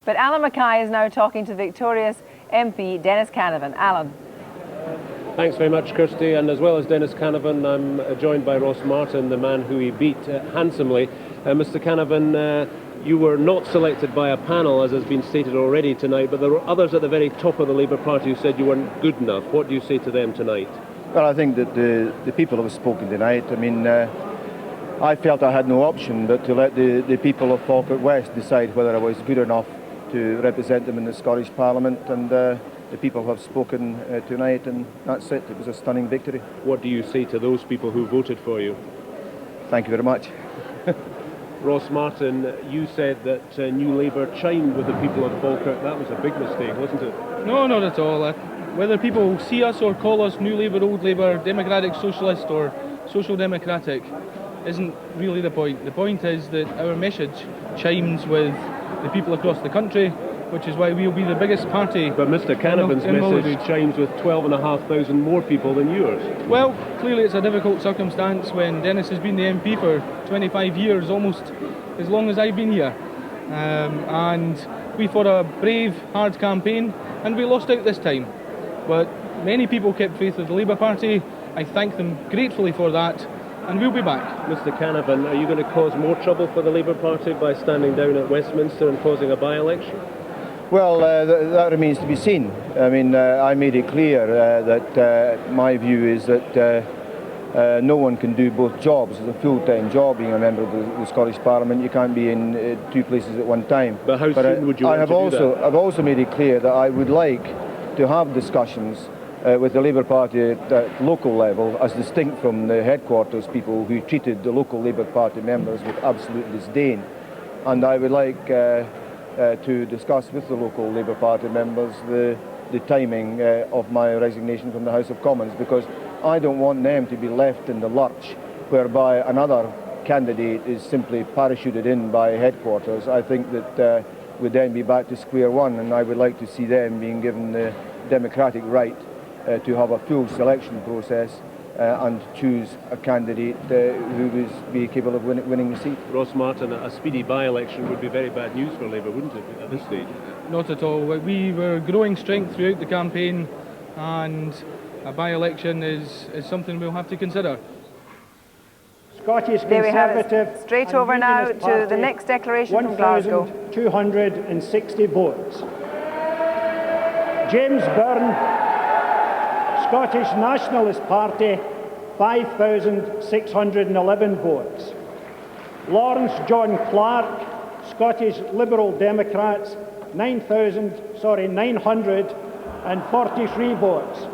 But Alan Mackay is now talking to victorious MP Dennis Canavan. Alan. Thanks very much, Kirsty. And as well as Dennis Canavan, I'm joined by Ross Martin, the man who he beat handsomely. Mr. Canavan, you were not selected by a panel, as has been stated already tonight, but there were others at the very top of the Labour Party who said you weren't good enough. What do you say to them tonight? Well, I think that the people have spoken tonight. I mean, I felt I had no option but to let the people of Falkirk West decide whether I was good enough to represent them in the Scottish Parliament, and the people have spoken tonight, and that's it. It was a stunning victory. What do you say to those people who voted for you? Thank you very much. Ross Martin, you said that New Labour chimed with the people of Falkirk. That was a big mistake, wasn't it? No, not at all. Whether people see us or call us New Labour, Old Labour, Democratic Socialist or Social Democratic isn't really the point. The point is that our message chimes with the people across the country, which is why we'll be the biggest party. But Mr. Canavan's message chimes with 12,500 more people than yours. Well, clearly it's a difficult circumstance when Dennis has been the MP for 25 years, almost as long as I've been here. And we fought a brave, hard campaign, and we lost out this time. But many people kept faith with the Labour Party. I thank them gratefully for that, and we'll be back. Mr. Canavan, are you going to cause more trouble for the Labour Party by standing down at Westminster and causing a by-election? Well, that remains to be seen. I mean, I made it clear that my view is that no one can do both jobs. It's a full-time job being a member of the Scottish Parliament. You can't be in two places at one time. But how soon would you want to do that? I've also made it clear that I would like to have discussions with the Labour Party at local level, as distinct from the headquarters people who treated the local Labour Party members with absolute disdain. And I would like to discuss with the local Labour Party members the timing of my resignation from the House of Commons, because I don't want them to be left in the lurch whereby another candidate is simply parachuted in by headquarters. I think that we'd then be back to square one, and I would like to see them being given the democratic right to have a full selection process and choose a candidate who would be capable of winning the seat. Ross Martin, a speedy by-election would be very bad news for Labour, wouldn't it, at this stage? Not at all. We were growing strength throughout the campaign, and a by-election is something we'll have to consider. Scottish there we have Conservative it. Straight over now to the next declaration from Glasgow. 1,260 votes. James Byrne, Scottish Nationalist Party, 5,611 votes. Lawrence John Clark, Scottish Liberal Democrats, 943 votes.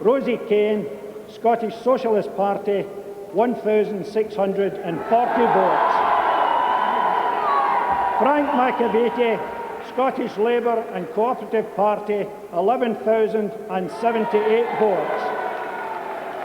Rosie Kane, Scottish Socialist Party, 1,640 votes. Frank McAveety, Scottish Labour and Cooperative Party, 11,078 votes.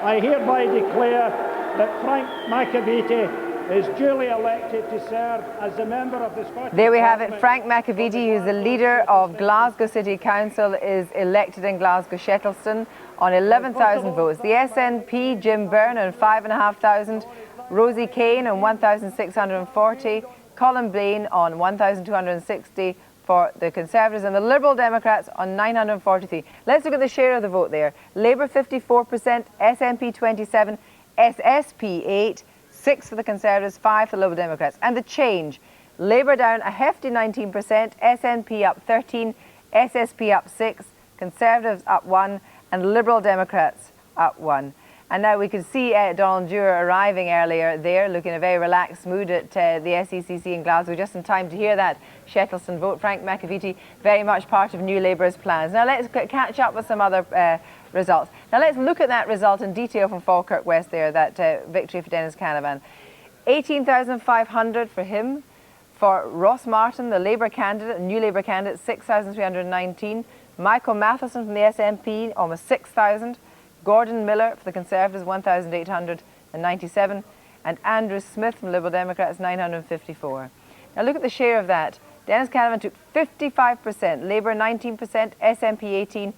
I hereby declare that Frank McAveety is duly elected to serve as a member of the Scottish There we have Parliament. it. Frank McAveety, who's the leader of Glasgow City Council, is elected in Glasgow Shettleston on 11,000 votes. The SNP, Jim Byrne, on 5,500. Rosie Kane on 1,640. Colin Blaine on 1,260 for the Conservatives, and the Liberal Democrats on 943. Let's look at the share of the vote there. Labour 54%, SNP 27%, SSP 8%, 6% for the Conservatives, 5% for the Liberal Democrats. And the change, Labour down a hefty 19%, SNP up 13%, SSP up 6%, Conservatives up 1%, and Liberal Democrats up 1%. And now we could see Donald Dewar arriving earlier there, looking in a very relaxed mood at the SECC in Glasgow, just in time to hear that Shettleston vote. Frank McAveety, very much part of New Labour's plans. Now let's catch up with some other results. Now let's look at that result in detail from Falkirk West there, that victory for Dennis Canavan. 18,500 for him. For Ross Martin, the Labour candidate, New Labour candidate, 6,319. Michael Matheson from the SNP, almost 6,000. Gordon Miller for the Conservatives, 1,897, and Andrew Smith from Liberal Democrats, 954. Now look at the share of that. Dennis Canavan took 55%, Labour 19%, SNP 18%,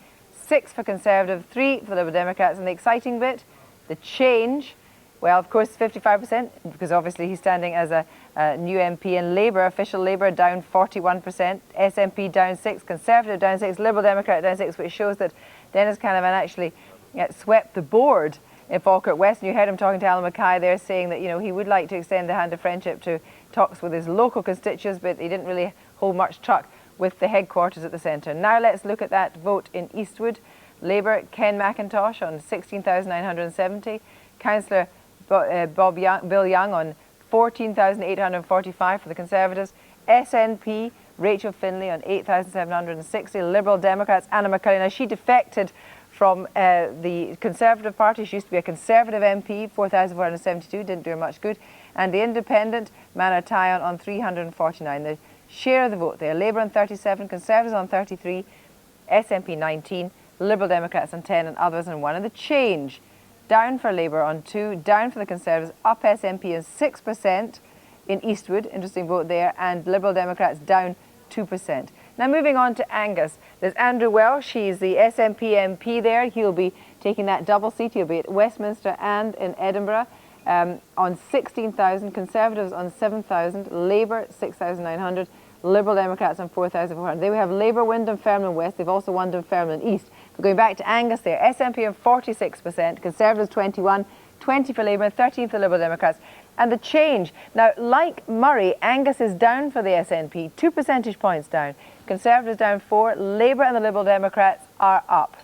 6% for Conservative, 3% for Liberal Democrats, and the exciting bit, the change, Well, of course, 55%, because obviously he's standing as a new MP. In Labour, official Labour down 41%, SNP down 6%, Conservative down 6%, Liberal Democrat down 6%, which shows that Dennis Canavan actually swept the board in Falkirk West. And you heard him talking to Alan Mackay there, saying that, you know, he would like to extend the hand of friendship to talks with his local constituents, but he didn't really hold much truck with the headquarters at the centre. Now let's look at that vote in Eastwood. Labour, Ken McIntosh on 16,970. Councillor Bill Young on 14,845 for the Conservatives. SNP, Rachel Finlay on 8,760. Liberal Democrats, Anna McCulley. Now, she defected from the Conservative Party. She used to be a Conservative MP, 4,472, didn't do her much good. And the Independent, Mana Tyon on 349. The share of the vote there, Labour on 37, Conservatives on 33, SNP 19, Liberal Democrats on 10 and others on 1. And the change, down for Labour on 2, down for the Conservatives, up SNP on 6% in Eastwood, interesting vote there, and Liberal Democrats down 2%. Now moving on to Angus, there's Andrew Welsh, he's the SNP MP there. He'll be taking that double seat, he'll be at Westminster and in Edinburgh on 16,000, Conservatives on 7,000, Labour 6,900, Liberal Democrats on 4,400. They will have Labour won Dunfermline West, they've also won Dunfermline East. But going back to Angus there, SNP on 46%, Conservatives 21, 20 for Labour, 13 for the Liberal Democrats. And the change, now like Murray, Angus is down for the SNP, 2 percentage points down. Conservatives down 4, Labour and the Liberal Democrats are up.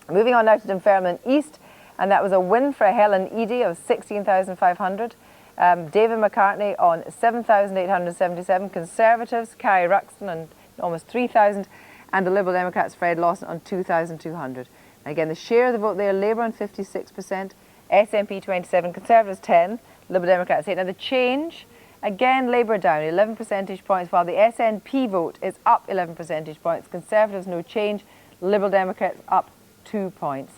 Moving on now to Dunfermline East, and that was a win for Helen Eadie of 16,500. David McCartney on 7,877. Conservatives, Carrie Ruxton on almost 3,000. And the Liberal Democrats, Fred Lawson on 2,200. Again, the share of the vote there, Labour on 56%, SNP 27, Conservatives 10, Liberal Democrats 8. Now the change, again, Labour down 11 percentage points, while the SNP vote is up 11 percentage points. Conservatives no change, Liberal Democrats up 2 points.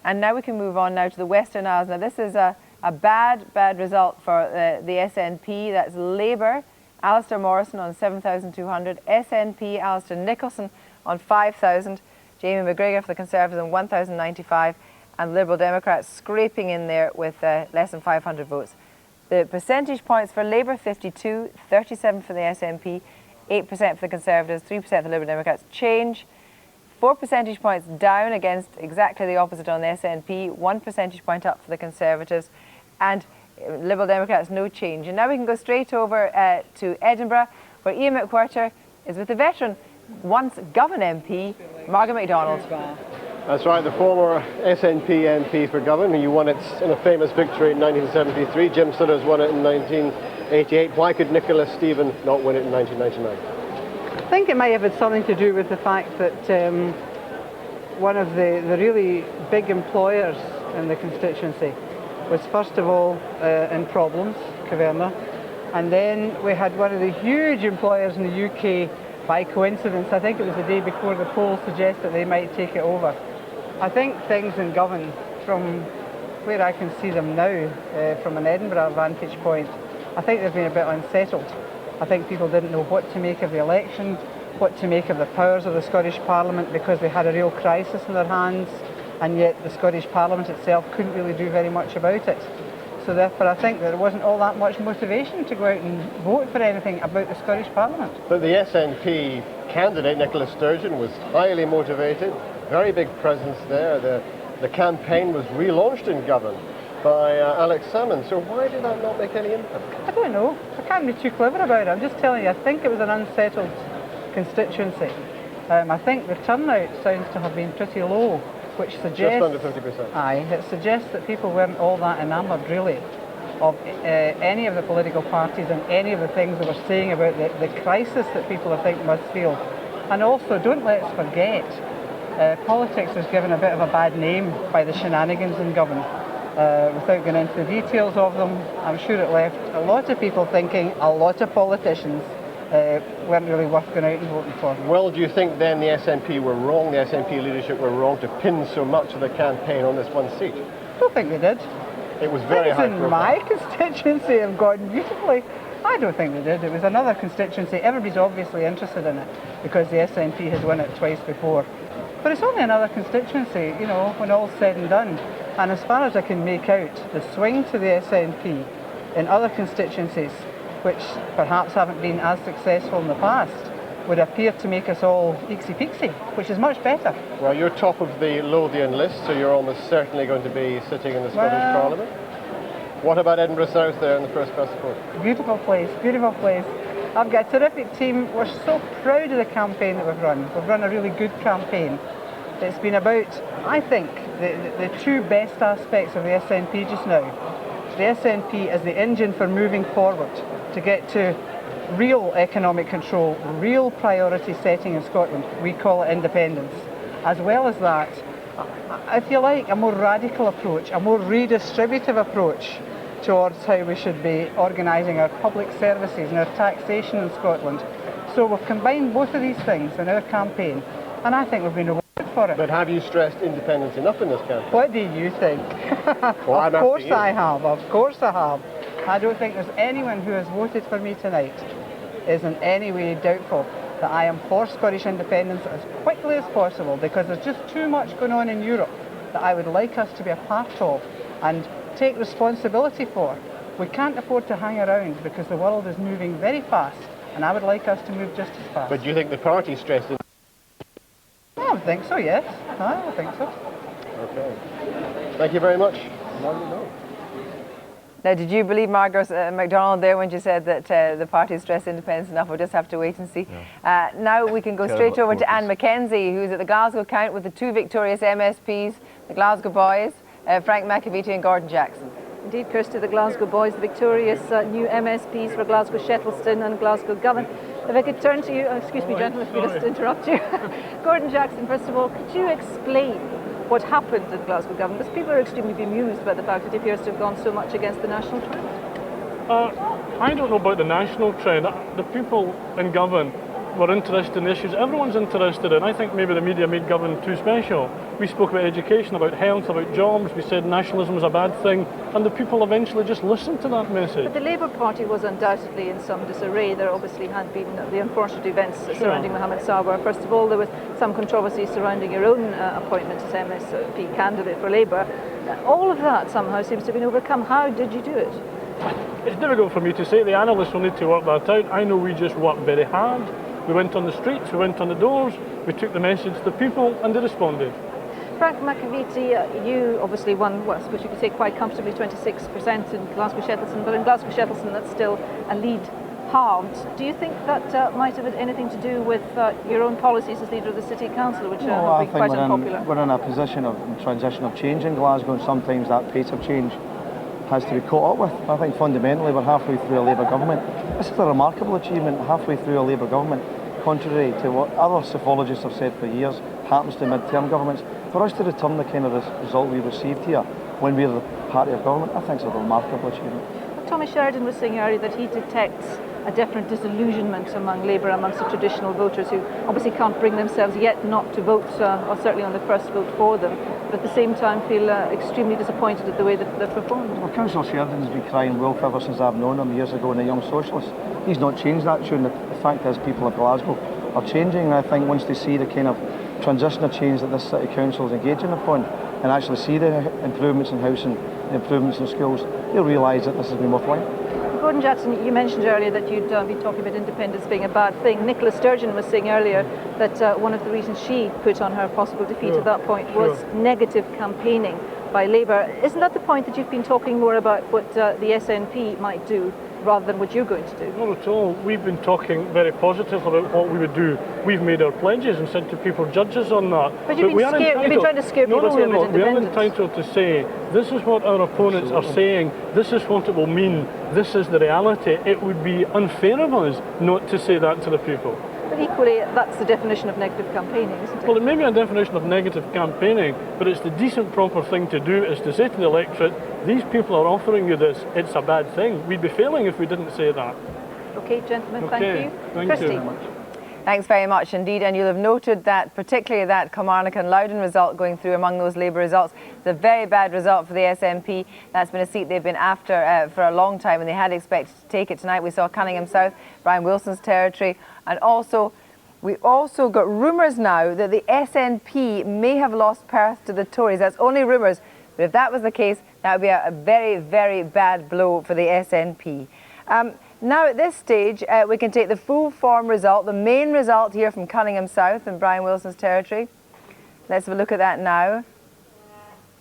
And now we can move on now to the Western Isles. Now this is a bad result for the SNP. That's Labour, Alistair Morrison on 7,200, SNP, Alistair Nicholson on 5,000, Jamie McGregor for the Conservatives on 1,095, and Liberal Democrats scraping in there with less than 500 votes. The percentage points for Labour 52, 37 for the SNP, 8% for the Conservatives, 3% for the Liberal Democrats. Change, 4 percentage points down against exactly the opposite on the SNP, 1 percentage point up for the Conservatives, and Liberal Democrats no change. And now we can go straight over to Edinburgh, where Ian McWhirter is with the veteran, once Govan MP, Margaret MacDonald. That's right, the former SNP MP for Govan. You won it in a famous victory in 1973. Jim Slitters won it in 1988. Why could Nicola Sturgeon not win it in 1999? I think it might have had something to do with the fact that one of the really big employers in the constituency was first of all in problems, Caverna, and then we had one of the huge employers in the UK, by coincidence, I think it was the day before the poll suggested that they might take it over. I think things in Govan, from where I can see them now, from an Edinburgh vantage point, I think they've been a bit unsettled. I think people didn't know what to make of the election, what to make of the powers of the Scottish Parliament, because they had a real crisis in their hands, and yet the Scottish Parliament itself couldn't really do very much about it. So therefore I think there wasn't all that much motivation to go out and vote for anything about the Scottish Parliament. But the SNP candidate, Nicola Sturgeon, was highly motivated, very big presence there. The campaign was relaunched in Govan by Alex Salmon, so why did that not make any impact? I don't know. I can't be too clever about it. I'm just telling you, I think it was an unsettled constituency. I think the turnout sounds to have been pretty low, which suggests... Just under 50%. Aye, it suggests that people weren't all that enamoured, really, of any of the political parties and any of the things they were saying about the crisis that people, I think, must feel. And also, don't let's forget, politics was given a bit of a bad name by the shenanigans in Govan. Without going into the details of them, I'm sure it left a lot of people thinking a lot of politicians weren't really worth going out and voting for. Well, do you think then the SNP were wrong, the SNP leadership were wrong to pin so much of the campaign on this one seat? I don't think they did. It was very high profile. In my constituency have gone beautifully. I don't think they did. It was another constituency. Everybody's obviously interested in it because the SNP has won it twice before. But it's only another constituency, you know, when all's said and done. And as far as I can make out, the swing to the SNP in other constituencies, which perhaps haven't been as successful in the past, would appear to make us all eeksy-peeksy, which is much better. Well, you're top of the Lothian list, so you're almost certainly going to be sitting in the Scottish Parliament. What about Edinburgh South there in the first past the post? Beautiful place, beautiful place. I've got a terrific team. We're so proud of the campaign that we've run. We've run a really good campaign. It's been about, I think, the two best aspects of the SNP just now. The SNP as the engine for moving forward to get to real economic control, real priority setting in Scotland. We call it independence. As well as that, if you like, a more radical approach, a more redistributive approach towards how we should be organising our public services and our taxation in Scotland. So we've combined both of these things in our campaign, and I think we've been rewarded for it. But have you stressed independence enough in this campaign? What do you think? Well, of course I have, of course I have. I don't think there's anyone who has voted for me tonight is in any way doubtful that I am for Scottish independence as quickly as possible, because there's just too much going on in Europe that I would like us to be a part of and take responsibility for. We can't afford to hang around because the world is moving very fast, and I would like us to move just as fast. But do you think the party stressed it? I would think so, yes. I would think so. Okay. Thank you very much. Now you know. Now, did you believe Margaret MacDonald there when she said that the party stressed independence enough? We'll just have to wait and see. Yeah. Now we can go straight over to Anne Mackenzie, who's at the Glasgow count with the two victorious MSPs, the Glasgow boys, Frank McAveety and Gordon Jackson. Indeed, Kirsty, the Glasgow boys, the victorious new MSPs for Glasgow Shettleston and Glasgow Govan. If I could turn to you, excuse me, gentlemen, if I could just interrupt you. Gordon Jackson, first of all, could you explain what happened in Glasgow Govan? Because people are extremely bemused by the fact that he appears to have gone so much against the national trend. I don't know about the national trend. The people in Govan were interested in the issues everyone's interested in. I think maybe the media made Govan too special. We spoke about education, about health, about jobs. We said nationalism was a bad thing, and the people eventually just listened to that message. But the Labour Party was undoubtedly in some disarray. There obviously had been the unfortunate events surrounding Mohammed Sawar. First of all, there was some controversy surrounding your own appointment as MSP candidate for Labour. All of that somehow seems to have been overcome. How did you do it? It's difficult for me to say. The analysts will need to work that out. I know we just worked very hard. We went on the streets, we went on the doors, we took the message to the people, and they responded. Frank McAveety, you obviously won, well, I suppose you could say quite comfortably, 26% in Glasgow Shettleston, but in Glasgow Shettleston that's still a lead halved. Do you think that might have had anything to do with your own policies as leader of the City Council, which have been quite unpopular? We're in a position of transition of change in Glasgow, and sometimes that pace of change has to be caught up with. I think fundamentally we're halfway through a Labour government. This is a remarkable achievement, halfway through a Labour government, contrary to what other psephologists have said for years happens to mid-term governments. For us to return the kind of result we received here when we're the party of government, I think it's a remarkable achievement. Tommy Sheridan was saying earlier that he detects a definite disillusionment among Labour, amongst the traditional voters who obviously can't bring themselves yet not to vote, or certainly on the first vote for them, but at the same time feel extremely disappointed at the way that they're performed. Well, Councillor Sheridan's been crying wolf ever since I've known him years ago in the Young Socialist. He's not changed that tune. The fact is people of Glasgow are changing, and I think once they see the kind of transitional change that this City Council is engaging upon and actually see the improvements in housing, the improvements in schools, they'll realise that this has been worthwhile. Gordon Jackson, you mentioned earlier that you'd been talking about independence being a bad thing. Nicola Sturgeon was saying earlier that one of the reasons she put on her possible defeat at that point was negative campaigning by Labour. Isn't that the point that you've been talking more about what the SNP might do rather than what you're going to do? Not at all. We've been talking very positive about what we would do. We've made our pledges and said to people, judge us on that. But you've been trying to scare people to independence. We are entitled to say, this is what our opponents are saying, this is what it will mean, this is the reality. It would be unfair of us not to say that to the people. But equally, that's the definition of negative campaigning, isn't it? Well, it may be a definition of negative campaigning, but it's the decent, proper thing to do is to say to the electorate, these people are offering you this, it's a bad thing. We'd be failing if we didn't say that. OK, gentlemen, thank you. Thank Kirsty. you very much. Thanks very much indeed, and you'll have noted that particularly that Kilmarnock and Loudon result going through among those Labour results. It's a very bad result for the SNP. That's been a seat they've been after for a long time, and they had expected to take it tonight. We saw Cunningham South, Brian Wilson's territory, and we also got rumours now that the SNP may have lost Perth to the Tories. That's only rumours. But if that was the case, that would be a very, very bad blow for the SNP. Now at this stage, we can take the full form result, the main result here from Cunningham South in Brian Wilson's territory. Let's have a look at that now.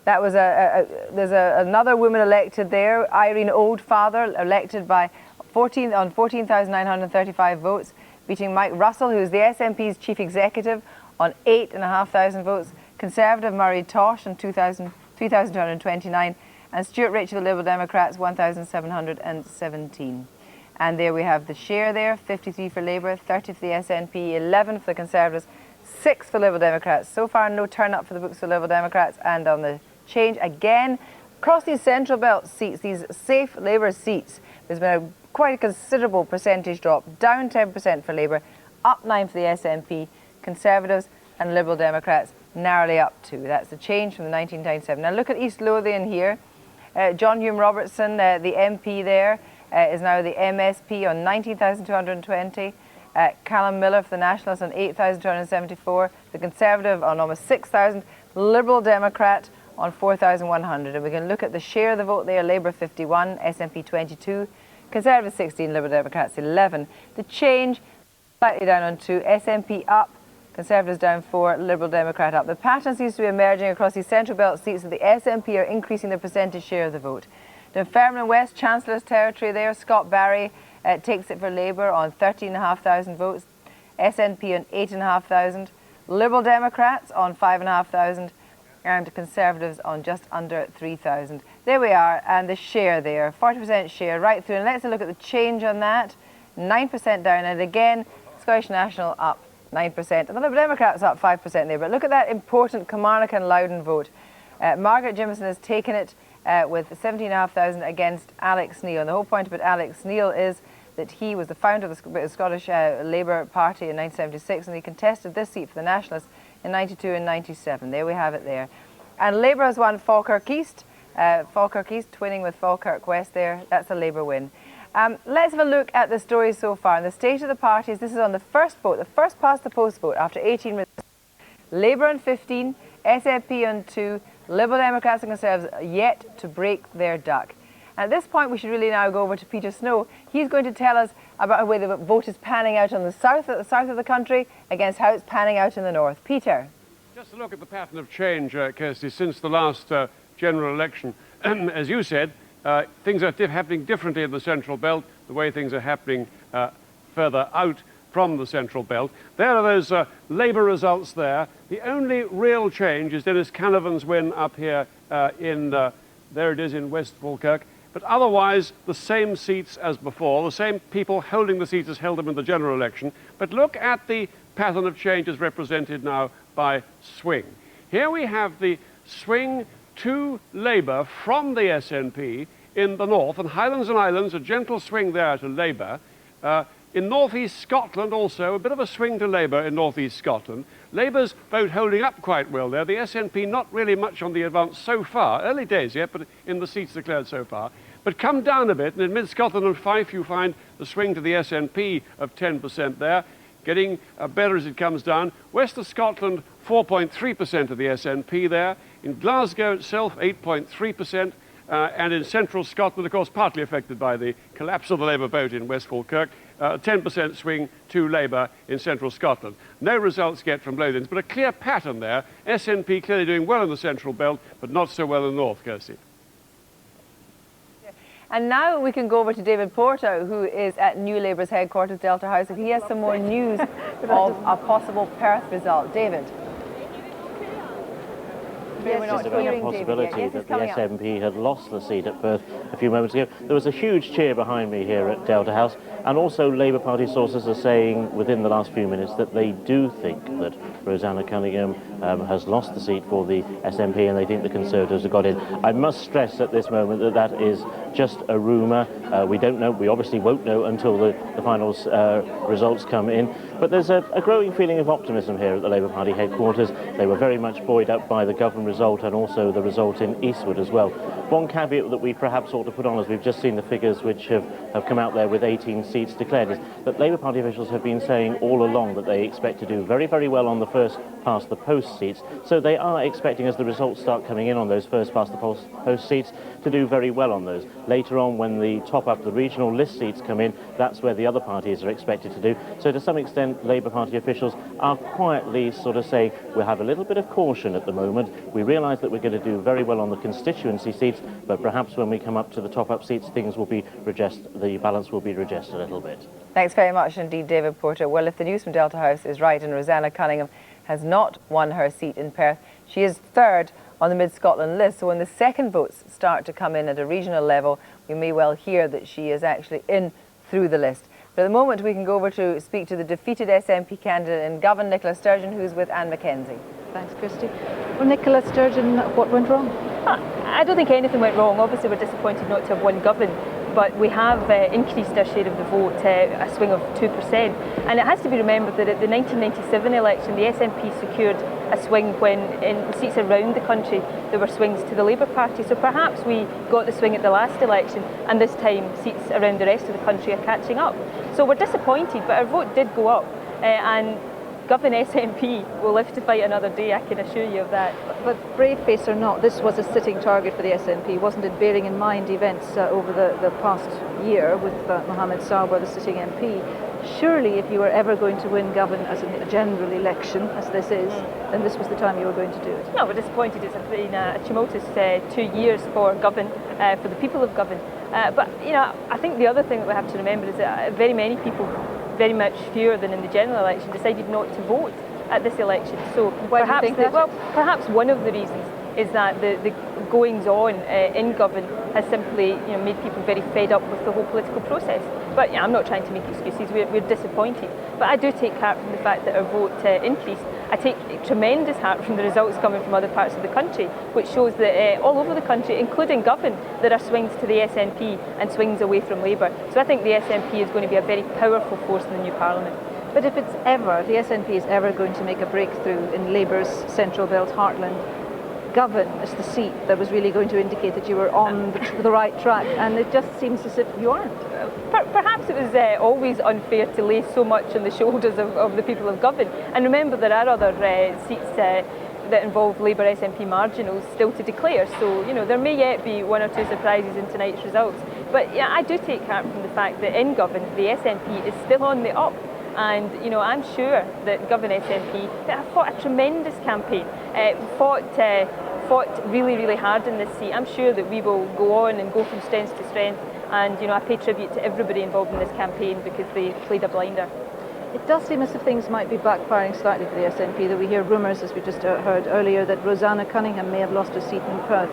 That was there's another woman elected there, Irene Oldfather, elected by 14,935 votes, beating Mike Russell, who's the SNP's chief executive, on 8,500 votes. Conservative Murray Tosh on 3,229, and Stuart Ritchie, the Liberal Democrats, 1,717. And there we have the share there, 53 for Labour, 30 for the SNP, 11 for the Conservatives, 6 for Liberal Democrats. So far, no turn up for the books for Liberal Democrats. And on the change, again, across these Central Belt seats, these safe Labour seats, there's been quite a considerable percentage drop, down 10% for Labour, up 9 for the SNP, Conservatives and Liberal Democrats narrowly up 2. That's the change from the 1997. Now look at East Lothian here. John Hume Robertson, the MP there, is now the MSP on 19,220. Callum Miller for the Nationalists on 8,274. The Conservative on almost 6,000. Liberal Democrat on 4,100. And we can look at the share of the vote there. Labour 51, SNP 22, Conservative 16, Liberal Democrats 11. The change slightly down on 2, SNP up, Conservatives down 4, Liberal Democrat up. The pattern seems to be emerging across these Central Belt seats that the SNP are increasing their percentage share of the vote. Dunfermline West, Chancellor's territory there, Scott Barry takes it for Labour on 13,500 votes, SNP on 8,500, Liberal Democrats on 5,500, and Conservatives on just under 3,000. There we are, and the share there, 40% share right through. And let's look at the change on that, 9% down, and again, Scottish National up 9%, and the Liberal Democrats up 5% there. But look at that important Kilmarnock and Loudon vote. Margaret Jimison has taken it with 17,500 against Alex Neil. And the whole point about Alex Neil is that he was the founder of the Scottish Labour Party in 1976, and he contested this seat for the Nationalists in 92 and 97. There we have it there. And Labour has won Falkirk East. Falkirk East twinning with Falkirk West there. That's a Labour win. Let's have a look at the stories so far. And the state of the parties, this is on the first vote, the first past the post vote after 18 results. Labour on 15, SNP on 2, Liberal Democrats and Conservatives yet to break their duck. At this point, we should really now go over to Peter Snow. He's going to tell us about the way the vote is panning out on the south of the country against how it's panning out in the north. Peter. Just a look at the pattern of change, Kirsty, since the last general election. As you said, things are happening differently in the Central Belt, the way things are happening further out from the Central Belt. There are those Labour results there. The only real change is Dennis Canavan's win up here there it is in West Falkirk. But otherwise, the same seats as before, the same people holding the seats as held them in the general election. But look at the pattern of change as represented now by swing. Here we have the swing to Labour from the SNP in the north, and Highlands and Islands, a gentle swing there to Labour. In northeast Scotland also, a bit of a swing to Labour in northeast Scotland. Labour's vote holding up quite well there. The SNP not really much on the advance so far. Early days yet, but in the seats declared so far. But come down a bit, and in mid-Scotland and Fife you find the swing to the SNP of 10% there, getting better as it comes down. West of Scotland, 4.3% of the SNP there. In Glasgow itself, 8.3%. And in central Scotland, of course, partly affected by the collapse of the Labour vote in West Falkirk, 10% swing to Labour in central Scotland. No results yet from Lothians, but a clear pattern there. SNP clearly doing well in the Central Belt, but not so well in the north, Kirsty. And now we can go over to David Porter, who is at New Labour's headquarters, Delta House, and he has some more news of a possible Perth result. David. There's a possibility that the SNP had lost the seat at Perth a few moments ago. There was a huge cheer behind me here at Delta House, and also Labour Party sources are saying within the last few minutes that they do think that Rosanna Cunningham has lost the seat for the SNP, and they think the Conservatives have got in. I must stress at this moment that that is just a rumour. We don't know. We obviously won't know until the final results come in. But there's a growing feeling of optimism here at the Labour Party headquarters. They were very much buoyed up by the Govan result and also the result in Eastwood as well. One caveat that we perhaps ought to put on, as we've just seen the figures which have come out there with 18 seats declared, is that Labour Party officials have been saying all along that they expect to do very, very well on the first past the post seats. So they are expecting, as the results start coming in on those first past the post seats, to do very well on those. Later on, when the top-up, the regional list seats come in, that's where the other parties are expected to do. So to some extent, Labour Party officials are quietly sort of saying, we'll have a little bit of caution at the moment. We realise that we're going to do very well on the constituency seats, but perhaps when we come up to the top-up seats, things will be the balance will be readjusted a little bit. Thanks very much indeed, David Porter. Well, if the news from Delta House is right and Rosanna Cunningham has not won her seat in Perth, she is third on the Mid-Scotland list. So when the second votes start to come in at a regional level, we may well hear that she is actually in through the list. But at the moment, we can go over to speak to the defeated SNP candidate in Govan, Nicola Sturgeon, who's with Anne Mackenzie. Thanks, Kirsty. Well, Nicola Sturgeon, what went wrong? I don't think anything went wrong. Obviously, we're disappointed not to have won Govan, but we have increased our share of the vote a swing of 2%. And it has to be remembered that at the 1997 election, the SNP secured a swing when in seats around the country there were swings to the Labour Party. So perhaps we got the swing at the last election, and this time seats around the rest of the country are catching up. So we're disappointed, but our vote did go up, and Govan SNP will live to fight another day, I can assure you of that. But brave face or not, this was a sitting target for the SNP, wasn't it, bearing in mind events over the past year with Mohammed Sarwar, the sitting MP. Surely if you were ever going to win Govan as a general election, as this is, then this was the time you were going to do it. No, we're disappointed. It's been a tumultuous 2 years for Govan, for the people of Govan. But, you know, I think the other thing that we have to remember is that very many people, very much fewer than in the general election, decided not to vote at this election. So perhaps, perhaps one of the reasons is that the goings-on in Govan has simply made people very fed up with the whole political process. But I'm not trying to make excuses, we're disappointed. But I do take heart from the fact that our vote increased. I take tremendous heart from the results coming from other parts of the country, which shows that all over the country, including Govan, there are swings to the SNP and swings away from Labour. So I think the SNP is going to be a very powerful force in the new Parliament. But if it's ever, the SNP is ever going to make a breakthrough in Labour's Central Belt heartland, Govan is the seat that was really going to indicate that you were on the right track, and it just seems as if you aren't. Perhaps it was always unfair to lay so much on the shoulders of the people of Govan. And remember, there are other seats that involve Labour SNP marginals still to declare. So, there may yet be one or two surprises in tonight's results. But yeah, I do take heart from the fact that in Govan, the SNP is still on the up. And, I'm sure that Govan SNP have fought a tremendous campaign, fought really, really hard in this seat. I'm sure that we will go on and go from strength to strength. And, I pay tribute to everybody involved in this campaign because they played a blinder. It does seem as if things might be backfiring slightly for the SNP, that we hear rumours, as we just heard earlier, that Rosanna Cunningham may have lost her seat in Perth.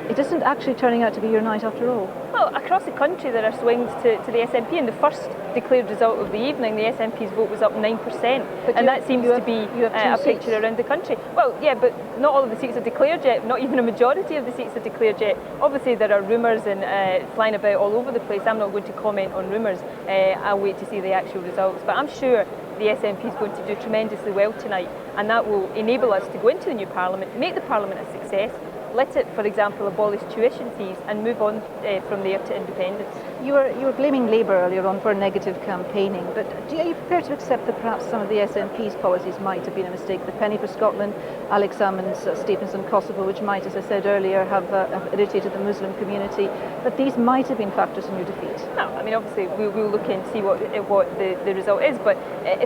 It isn't actually turning out to be your night after all. Well, across the country there are swings to the SNP. In the first declared result of the evening, the SNP's vote was up 9%, and that seems to be a picture around the country. Well, yeah, but not all of the seats are declared yet, not even a majority of the seats are declared yet. Obviously there are rumours and flying about all over the place. I'm not going to comment on rumours. I'll wait to see the actual results, but I'm sure the SNP is going to do tremendously well tonight, and that will enable us to go into the new Parliament, make the Parliament a success, let it, for example, abolish tuition fees and move on from there to independence. You were blaming Labour earlier on for negative campaigning, but are you prepared to accept that perhaps some of the SNP's policies might have been a mistake? The Penny for Scotland, Alex Salmond's statements on Kosovo, which might, as I said earlier, have irritated the Muslim community, that these might have been factors in your defeat? No, I mean, obviously we'll look and see what the result is, but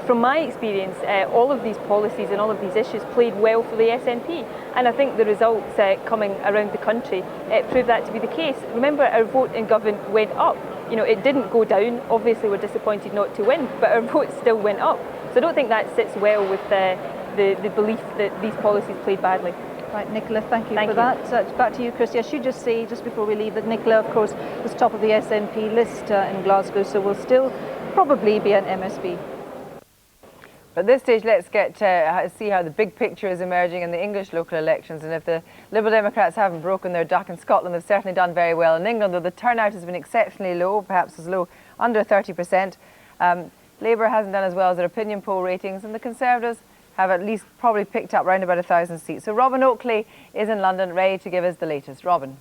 from my experience, all of these policies and all of these issues played well for the SNP, and I think the results coming around the country proved that to be the case. Remember, our vote in Govan went up. It didn't go down. Obviously, we're disappointed not to win, but our vote still went up. So I don't think that sits well with the belief that these policies played badly. Right, Nicola, thank you for that. Back to you, Kirsty. I should just say, just before we leave, that Nicola, of course, was top of the SNP list in Glasgow, so will still probably be an MSP. At this stage, let's get to see how the big picture is emerging in the English local elections. And if the Liberal Democrats haven't broken their duck in Scotland, they've certainly done very well in England, though the turnout has been exceptionally low, perhaps as low under 30%. Labour hasn't done as well as their opinion poll ratings, and the Conservatives have at least probably picked up around about 1,000 seats. So Robin Oakley is in London, ready to give us the latest. Robin.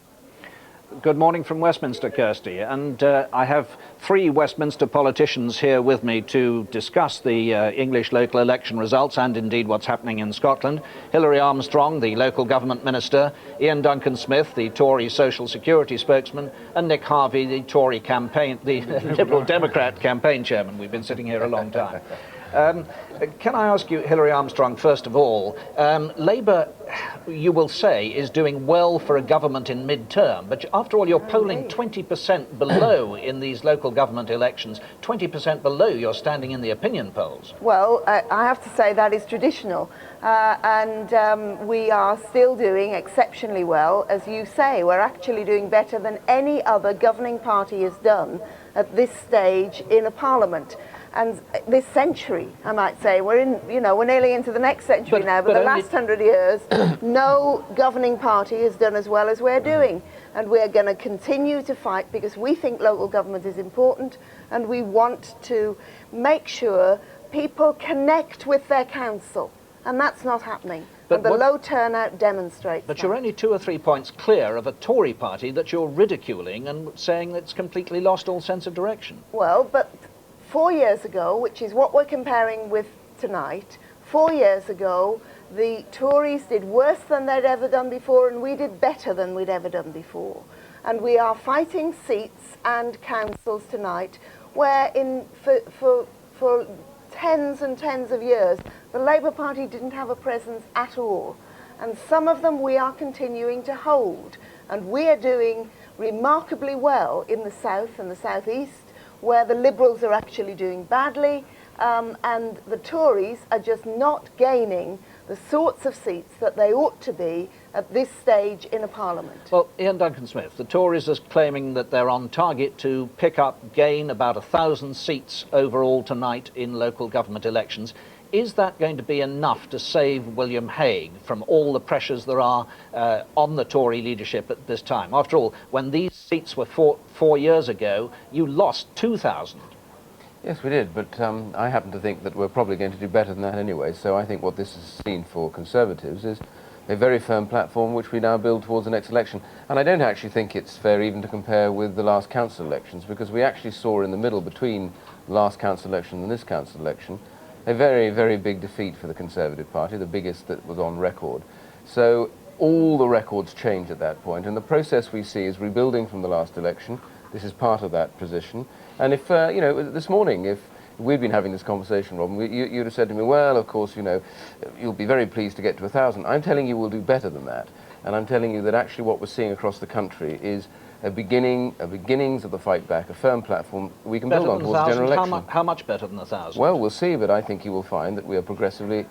Good morning from Westminster, Kirsty. And I have three Westminster politicians here with me to discuss the English local election results and indeed what's happening in Scotland. Hilary Armstrong, the local government minister, Ian Duncan Smith, the Tory social security spokesman, and Nick Harvey, the Tory campaign, the Liberal Democrat campaign chairman. We've been sitting here a long time. Can I ask you, Hilary Armstrong, first of all, Labour, you will say, is doing well for a government in mid-term, but after all, you're polling 20% below in these local government elections, 20% below you're standing in the opinion polls. Well, I have to say that is traditional, and we are still doing exceptionally well. As you say, we're actually doing better than any other governing party has done at this stage in a parliament. And this century, I might say, we're nearly into the next century now, but the last 100 years, no governing party has done as well as we're doing. And we're going to continue to fight because we think local government is important, and we want to make sure people connect with their council. And that's not happening. And the low turnout demonstrates But you're only 2 or 3 points clear of a Tory party that you're ridiculing and saying it's completely lost all sense of direction. Well, but 4 years ago, which is what we're comparing with tonight, 4 years ago, the Tories did worse than they'd ever done before, and we did better than we'd ever done before. And we are fighting seats and councils tonight where for tens and tens of years, the Labour Party didn't have a presence at all. And some of them we are continuing to hold. And we are doing remarkably well in the south and the southeast, where the Liberals are actually doing badly, and the Tories are just not gaining the sorts of seats that they ought to be at this stage in a parliament. Well, Ian Duncan Smith, the Tories are claiming that they're on target to gain about 1,000 seats overall tonight in local government elections. Is that going to be enough to save William Hague from all the pressures there are on the Tory leadership at this time? After all, when these seats were fought 4 years ago, you lost 2,000. Yes, we did, but I happen to think that we're probably going to do better than that anyway. So I think what this has seen for Conservatives is a very firm platform which we now build towards the next election. And I don't actually think it's fair even to compare with the last council elections, because we actually saw in the middle between the last council election and this council election a very, very big defeat for the Conservative Party, the biggest that was on record. So all the records change at that point, and the process we see is rebuilding from the last election. This is part of that position. And if, this morning, if we'd been having this conversation, Robin, you'd have said to me, well, of course, you'll be very pleased to get to 1,000. I'm telling you we'll do better than that. And I'm telling you that actually what we're seeing across the country is a beginnings of the fight back, a firm platform we can build on towards the general election. How much better than 1,000? Well, we'll see, but I think you will find that we are progressively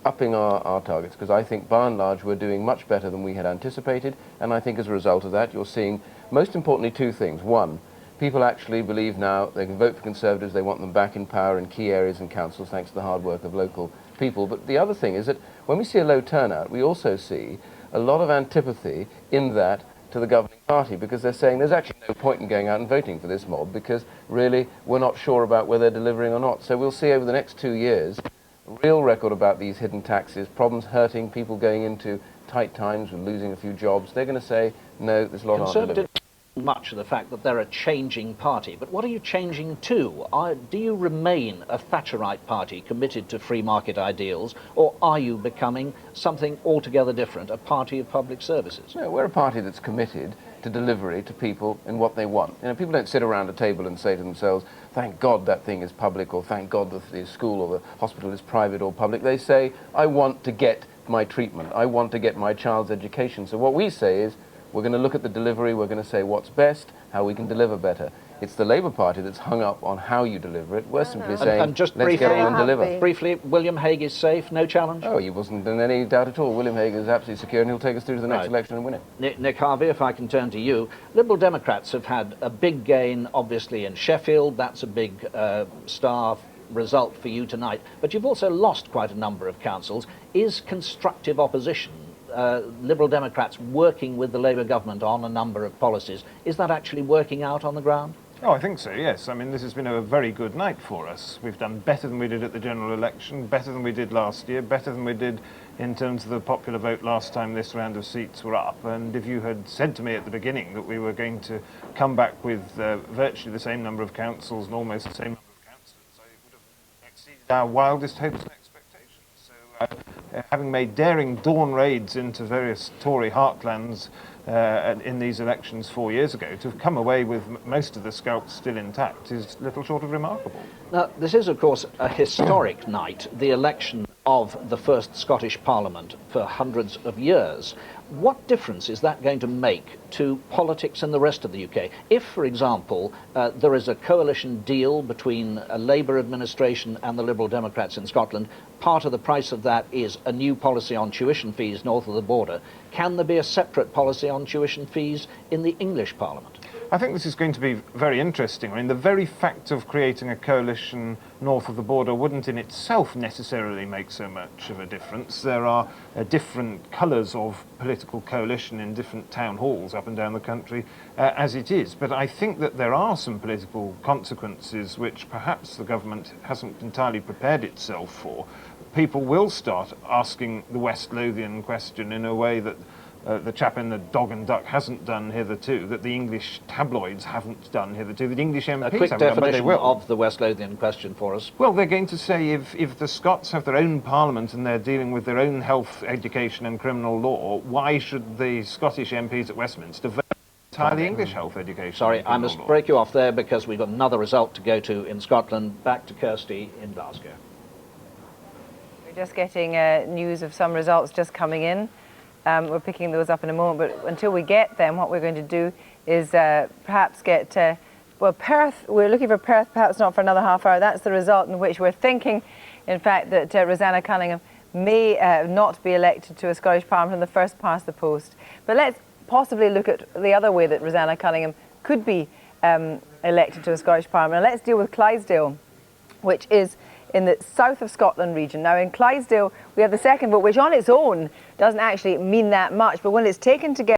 upping our targets, because I think by and large we're doing much better than we had anticipated, and I think as a result of that you're seeing, most importantly, two things. One, people actually believe now they can vote for Conservatives, they want them back in power in key areas and councils thanks to the hard work of local people. But the other thing is that when we see a low turnout, we also see a lot of antipathy in that to the governing party, because they're saying there's actually no point in going out and voting for this mob because really we're not sure about whether they're delivering or not. So we'll see over the next 2 years a real record about these hidden taxes, problems hurting people going into tight times and losing a few jobs. They're going to say, no, there's a lot aren't delivering. Much of the fact that they're a changing party, but what are you changing to? Do you remain a Thatcherite party committed to free market ideals, or are you becoming something altogether different, a party of public services? No, we're a party that's committed to delivery to people and what they want. People don't sit around a table and say to themselves, thank God that thing is public, or thank God that the school or the hospital is private or public. They say, I want to get my treatment, I want to get my child's education. So what we say is, we're going to look at the delivery, we're going to say what's best, how we can deliver better. It's the Labour Party that's hung up on how you deliver it. We're simply saying, and just let's briefly, get on and deliver. Briefly, William Hague is safe, no challenge? Oh, he wasn't in any doubt at all. William Hague is absolutely secure, and he'll take us through to the next election and win it. Nick Harvey, if I can turn to you. Liberal Democrats have had a big gain, obviously, in Sheffield. That's a big star result for you tonight. But you've also lost quite a number of councils. Is constructive opposition, Liberal Democrats working with the Labour government on a number of policies, is that actually working out on the ground? Oh, I think so, yes. I mean, this has been a very good night for us. We've done better than we did at the general election, better than we did last year, better than we did in terms of the popular vote last time this round of seats were up. And if you had said to me at the beginning that we were going to come back with virtually the same number of councils and almost the same number of councillors, I would have exceeded our wildest hopes and expectations. So having made daring dawn raids into various Tory heartlands in these elections 4 years ago, to have come away with most of the scalps still intact is little short of remarkable. Now, this is, of course, a historic night, the election of the first Scottish Parliament for hundreds of years. What difference is that going to make to politics in the rest of the UK? If, for example, there is a coalition deal between a Labour administration and the Liberal Democrats in Scotland, part of the price of that is a new policy on tuition fees north of the border. Can there be a separate policy on tuition fees in the English Parliament? I think this is going to be very interesting. I mean, the very fact of creating a coalition north of the border wouldn't in itself necessarily make so much of a difference. There are different colours of political coalition in different town halls up and down the country as it is. But I think that there are some political consequences which perhaps the government hasn't entirely prepared itself for. People will start asking the West Lothian question in a way that the chap in the Dog and Duck hasn't done hitherto, that the English tabloids haven't done hitherto, that English MPs haven't done, but they will. A quick definition of the West Lothian question for us. Well, they're going to say if the Scots have their own parliament and they're dealing with their own health, education and criminal law, why should the Scottish MPs at Westminster vote entirely English health, education? Sorry, I must break you off there because we've got another result to go to in Scotland. Back to Kirsty in Glasgow. We're just getting news of some results just coming in. We're picking those up in a moment, but until we get them, what we're going to do is perhaps get, well, Perth, we're looking for Perth, perhaps not for another half hour. That's the result in which we're thinking, in fact, that Rosanna Cunningham may not be elected to a Scottish Parliament in the first past the post. But let's possibly look at the other way that Rosanna Cunningham could be elected to a Scottish Parliament. Now, let's deal with Clydesdale, which is in the south of Scotland region. Now in Clydesdale we have the second vote, which on its own doesn't actually mean that much, but when it's taken together